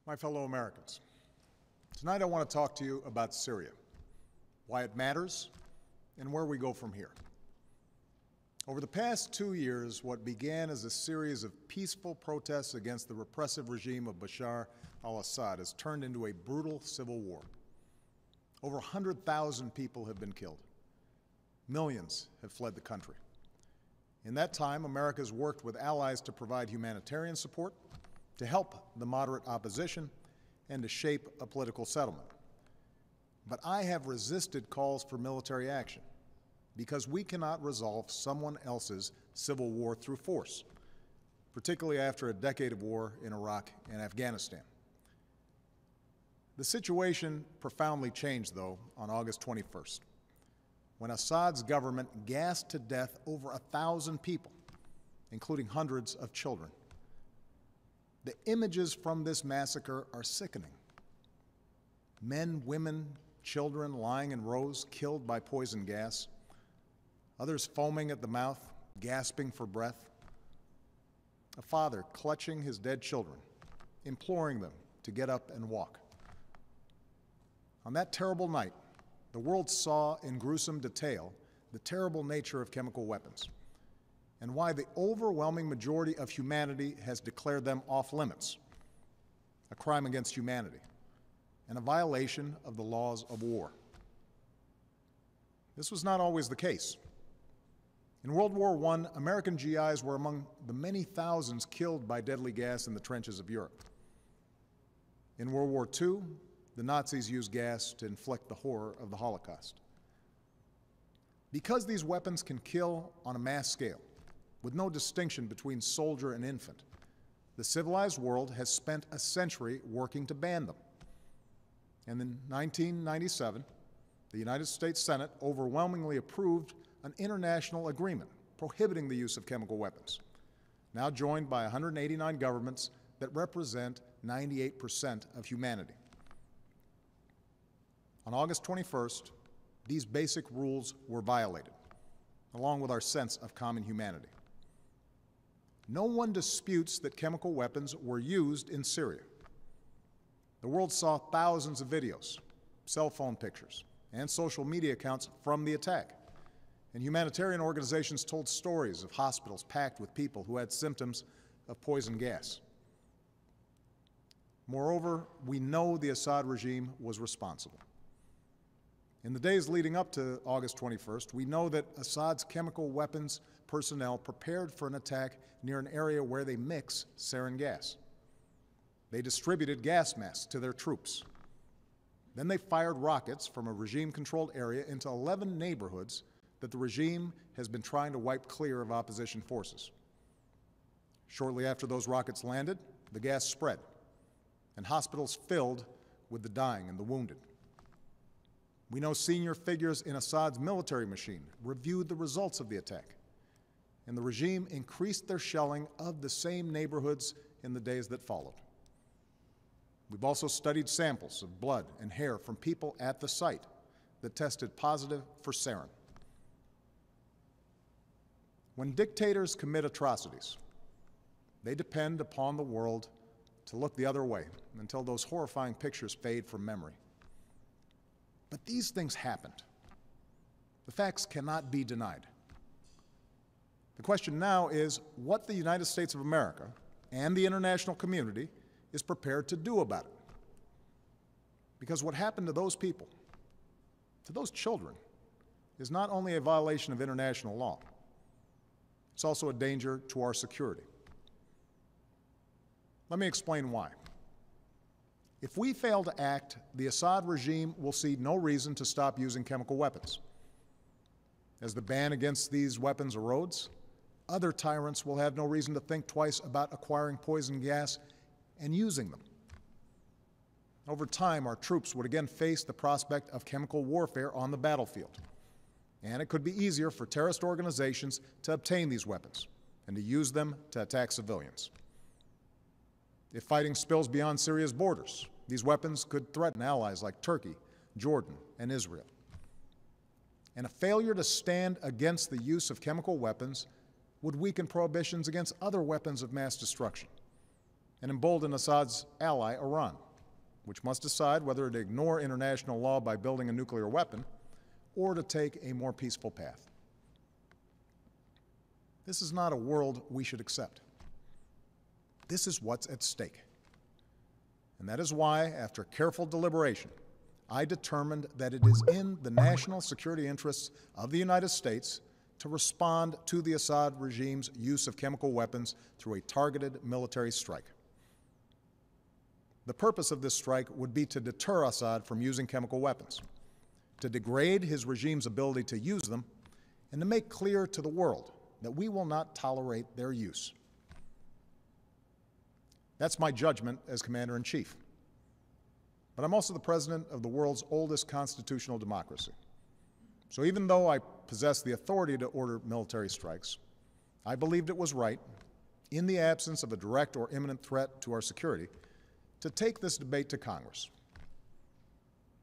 My fellow Americans, tonight I want to talk to you about Syria, why it matters, and where we go from here. Over the past 2 years, what began as a series of peaceful protests against the repressive regime of Bashar al-Assad has turned into a brutal civil war. Over 100,000 people have been killed. Millions have fled the country. In that time, America has worked with allies to provide humanitarian support, to help the moderate opposition, and to shape a political settlement. But I have resisted calls for military action because we cannot resolve someone else's civil war through force, particularly after a decade of war in Iraq and Afghanistan. The situation profoundly changed, though, on August 21st, when Assad's government gassed to death over 1,000 people, including hundreds of children. The images from this massacre are sickening. Men, women, children lying in rows, killed by poison gas. Others foaming at the mouth, gasping for breath. A father clutching his dead children, imploring them to get up and walk. On that terrible night, the world saw in gruesome detail the terrible nature of chemical weapons and why the overwhelming majority of humanity has declared them off limits, a crime against humanity, and a violation of the laws of war. This was not always the case. In World War I, American GIs were among the many thousands killed by deadly gas in the trenches of Europe. In World War II, the Nazis used gas to inflict the horror of the Holocaust. Because these weapons can kill on a mass scale, with no distinction between soldier and infant, the civilized world has spent a century working to ban them. And in 1997, the United States Senate overwhelmingly approved an international agreement prohibiting the use of chemical weapons, now joined by 189 governments that represent 98% of humanity. On August 21st, these basic rules were violated, along with our sense of common humanity. No one disputes that chemical weapons were used in Syria. The world saw thousands of videos, cell phone pictures, and social media accounts from the attack. And humanitarian organizations told stories of hospitals packed with people who had symptoms of poison gas. Moreover, we know the Assad regime was responsible. In the days leading up to August 21st, we know that Assad's chemical weapons personnel prepared for an attack near an area where they mix sarin gas. They distributed gas masks to their troops. Then they fired rockets from a regime-controlled area into 11 neighborhoods that the regime has been trying to wipe clear of opposition forces. Shortly after those rockets landed, the gas spread, and hospitals filled with the dying and the wounded. We know senior figures in Assad's military machine reviewed the results of the attack, and the regime increased their shelling of the same neighborhoods in the days that followed. We've also studied samples of blood and hair from people at the site that tested positive for sarin. When dictators commit atrocities, they depend upon the world to look the other way until those horrifying pictures fade from memory. But these things happened. The facts cannot be denied. The question now is what the United States of America and the international community is prepared to do about it. Because what happened to those people, to those children, is not only a violation of international law, it's also a danger to our security. Let me explain why. If we fail to act, the Assad regime will see no reason to stop using chemical weapons. As the ban against these weapons erodes, other tyrants will have no reason to think twice about acquiring poison gas and using them. Over time, our troops would again face the prospect of chemical warfare on the battlefield, and it could be easier for terrorist organizations to obtain these weapons and to use them to attack civilians. If fighting spills beyond Syria's borders, these weapons could threaten allies like Turkey, Jordan, and Israel. And a failure to stand against the use of chemical weapons would weaken prohibitions against other weapons of mass destruction and embolden Assad's ally, Iran, which must decide whether to ignore international law by building a nuclear weapon or to take a more peaceful path. This is not a world we should accept. This is what's at stake. And that is why, after careful deliberation, I determined that it is in the national security interests of the United States to respond to the Assad regime's use of chemical weapons through a targeted military strike. The purpose of this strike would be to deter Assad from using chemical weapons, to degrade his regime's ability to use them, and to make clear to the world that we will not tolerate their use. That's my judgment as Commander-in-Chief. But I'm also the President of the world's oldest constitutional democracy. So even though I possess the authority to order military strikes, I believed it was right, in the absence of a direct or imminent threat to our security, to take this debate to Congress.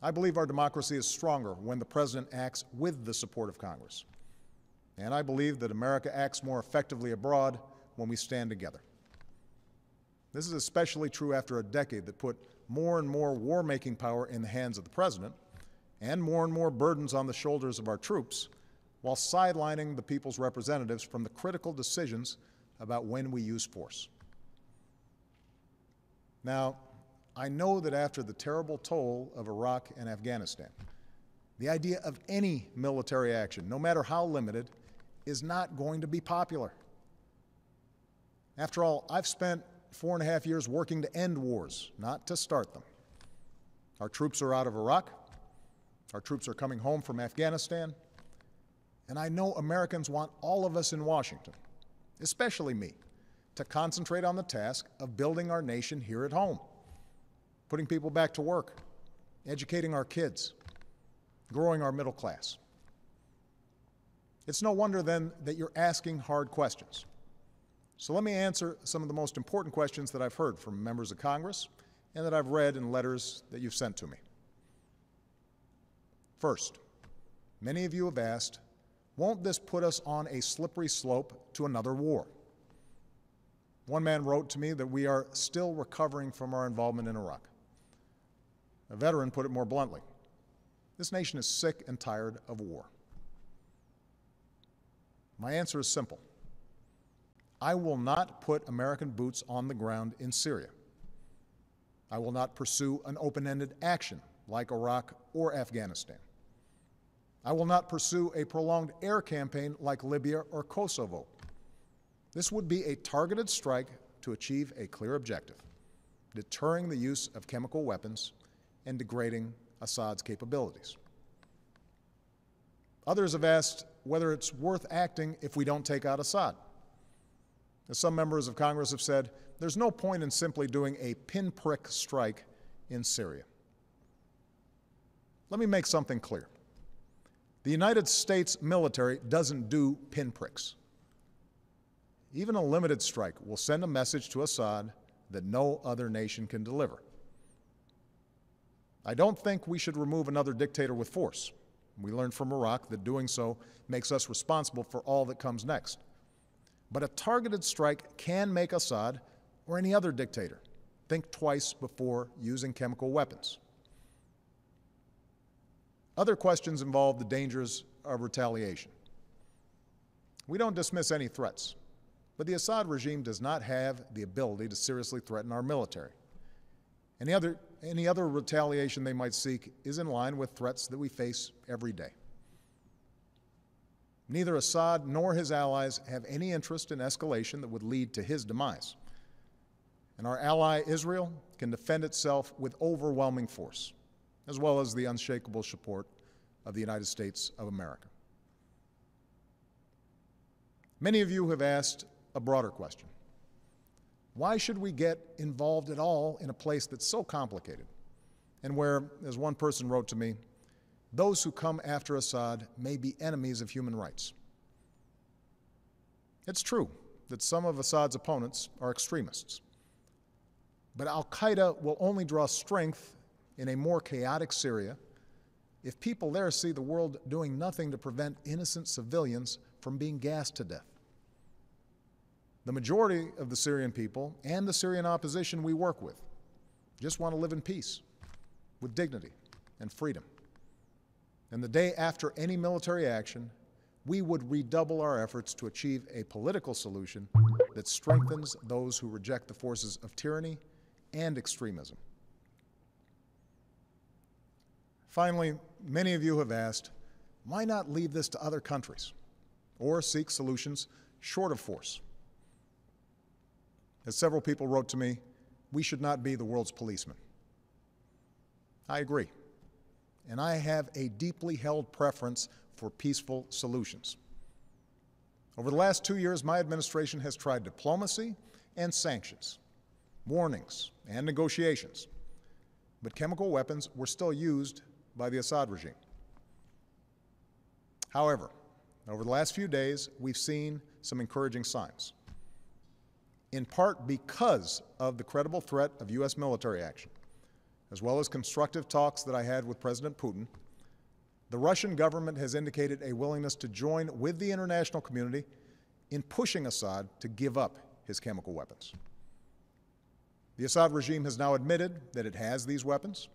I believe our democracy is stronger when the President acts with the support of Congress. And I believe that America acts more effectively abroad when we stand together. This is especially true after a decade that put more and more war-making power in the hands of the President and more burdens on the shoulders of our troops, while sidelining the people's representatives from the critical decisions about when we use force. Now, I know that after the terrible toll of Iraq and Afghanistan, the idea of any military action, no matter how limited, is not going to be popular. After all, I've spent 4.5 years working to end wars, not to start them. Our troops are out of Iraq. Our troops are coming home from Afghanistan. And I know Americans want all of us in Washington, especially me, to concentrate on the task of building our nation here at home, putting people back to work, educating our kids, growing our middle class. It's no wonder, then, that you're asking hard questions. So let me answer some of the most important questions that I've heard from members of Congress and that I've read in letters that you've sent to me. First, many of you have asked, won't this put us on a slippery slope to another war? One man wrote to me that we are still recovering from our involvement in Iraq. A veteran put it more bluntly. This nation is sick and tired of war. My answer is simple. I will not put American boots on the ground in Syria. I will not pursue an open-ended action like Iraq or Afghanistan. I will not pursue a prolonged air campaign like Libya or Kosovo. This would be a targeted strike to achieve a clear objective, deterring the use of chemical weapons and degrading Assad's capabilities. Others have asked whether it's worth acting if we don't take out Assad. As some members of Congress have said, there's no point in simply doing a pinprick strike in Syria. Let me make something clear. The United States military doesn't do pinpricks. Even a limited strike will send a message to Assad that no other nation can deliver. I don't think we should remove another dictator with force. We learned from Iraq that doing so makes us responsible for all that comes next. But a targeted strike can make Assad, or any other dictator, think twice before using chemical weapons. Other questions involve the dangers of retaliation. We don't dismiss any threats, but the Assad regime does not have the ability to seriously threaten our military. Any other retaliation they might seek is in line with threats that we face every day. Neither Assad nor his allies have any interest in escalation that would lead to his demise. And our ally, Israel, can defend itself with overwhelming force, as well as the unshakable support of the United States of America. Many of you have asked a broader question. Why should we get involved at all in a place that's so complicated, and where, as one person wrote to me, those who come after Assad may be enemies of human rights? It's true that some of Assad's opponents are extremists, but al-Qaeda will only draw strength in a more chaotic Syria if people there see the world doing nothing to prevent innocent civilians from being gassed to death. The majority of the Syrian people and the Syrian opposition we work with just want to live in peace, with dignity and freedom. And the day after any military action, we would redouble our efforts to achieve a political solution that strengthens those who reject the forces of tyranny and extremism. Finally, many of you have asked, why not leave this to other countries or seek solutions short of force? As several people wrote to me, we should not be the world's policeman. I agree, and I have a deeply held preference for peaceful solutions. Over the last 2 years, my administration has tried diplomacy and sanctions, warnings and negotiations, but chemical weapons were still used by the Assad regime. However, over the last few days, we've seen some encouraging signs, in part because of the credible threat of U.S. military action, as well as constructive talks that I had with President Putin. The Russian government has indicated a willingness to join with the international community in pushing Assad to give up his chemical weapons. The Assad regime has now admitted that it has these weapons,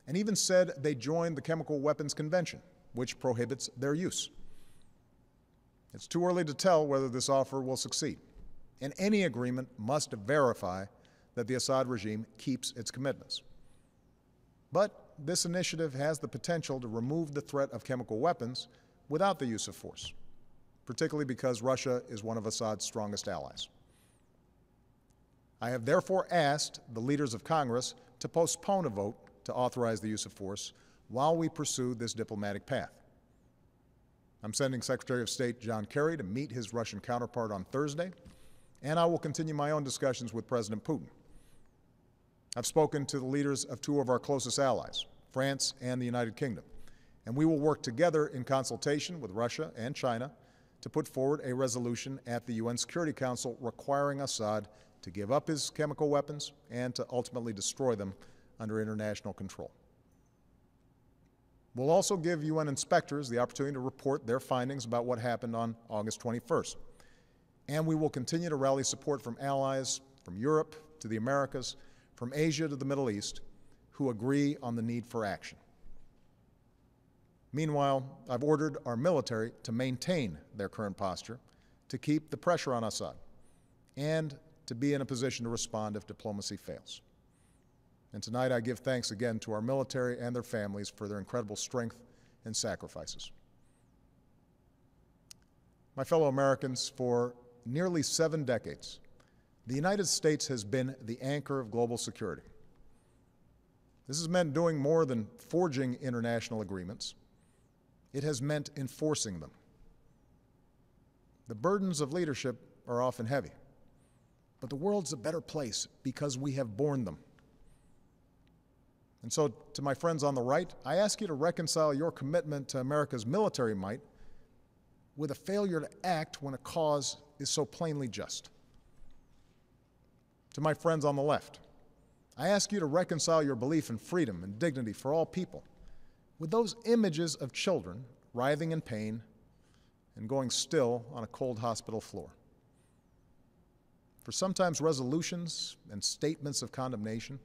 and even said they joined the Chemical Weapons Convention, which prohibits their use. It's too early to tell whether this offer will succeed, and any agreement must verify that the Assad regime keeps its commitments. But this initiative has the potential to remove the threat of chemical weapons without the use of force, particularly because Russia is one of Assad's strongest allies. I have therefore asked the leaders of Congress to postpone a vote to authorize the use of force while we pursue this diplomatic path. I'm sending Secretary of State John Kerry to meet his Russian counterpart on Thursday, and I will continue my own discussions with President Putin. I've spoken to the leaders of two of our closest allies, France and the United Kingdom, and we will work together in consultation with Russia and China to put forward a resolution at the UN Security Council requiring Assad to give up his chemical weapons and to ultimately destroy them under international control. We'll also give UN inspectors the opportunity to report their findings about what happened on August 21st. And we will continue to rally support from allies from Europe to the Americas, from Asia to the Middle East, who agree on the need for action. Meanwhile, I've ordered our military to maintain their current posture, to keep the pressure on Assad, and to be in a position to respond if diplomacy fails. And tonight I give thanks again to our military and their families for their incredible strength and sacrifices. My fellow Americans, for nearly 7 decades, the United States has been the anchor of global security. This has meant doing more than forging international agreements. It has meant enforcing them. The burdens of leadership are often heavy, but the world's a better place because we have borne them. And so, to my friends on the right, I ask you to reconcile your commitment to America's military might with a failure to act when a cause is so plainly just. To my friends on the left, I ask you to reconcile your belief in freedom and dignity for all people with those images of children writhing in pain and going still on a cold hospital floor. For sometimes resolutions and statements of condemnation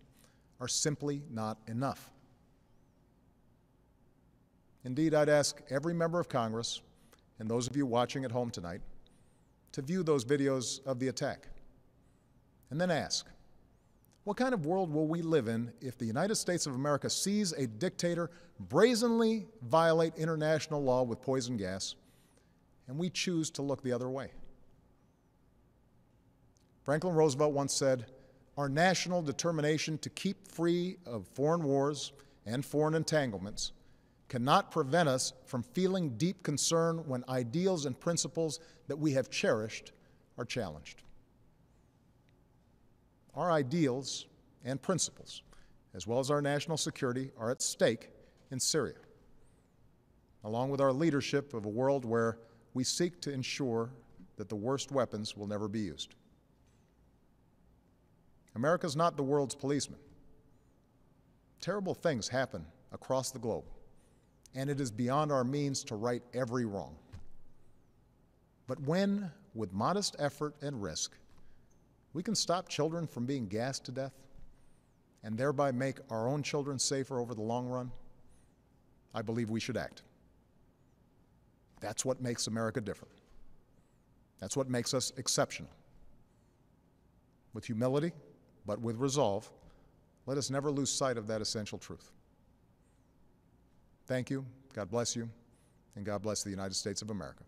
are simply not enough. Indeed, I'd ask every member of Congress and those of you watching at home tonight to view those videos of the attack, and then ask, what kind of world will we live in if the United States of America sees a dictator brazenly violate international law with poison gas, and we choose to look the other way? Franklin Roosevelt once said, "Our national determination to keep free of foreign wars and foreign entanglements cannot prevent us from feeling deep concern when ideals and principles that we have cherished are challenged." Our ideals and principles, as well as our national security, are at stake in Syria, along with our leadership of a world where we seek to ensure that the worst weapons will never be used. America's not the world's policeman. Terrible things happen across the globe, and it is beyond our means to right every wrong. But when, with modest effort and risk, we can stop children from being gassed to death and thereby make our own children safer over the long run, I believe we should act. That's what makes America different. That's what makes us exceptional. With humility, but with resolve, let us never lose sight of that essential truth. Thank you, God bless you, and God bless the United States of America.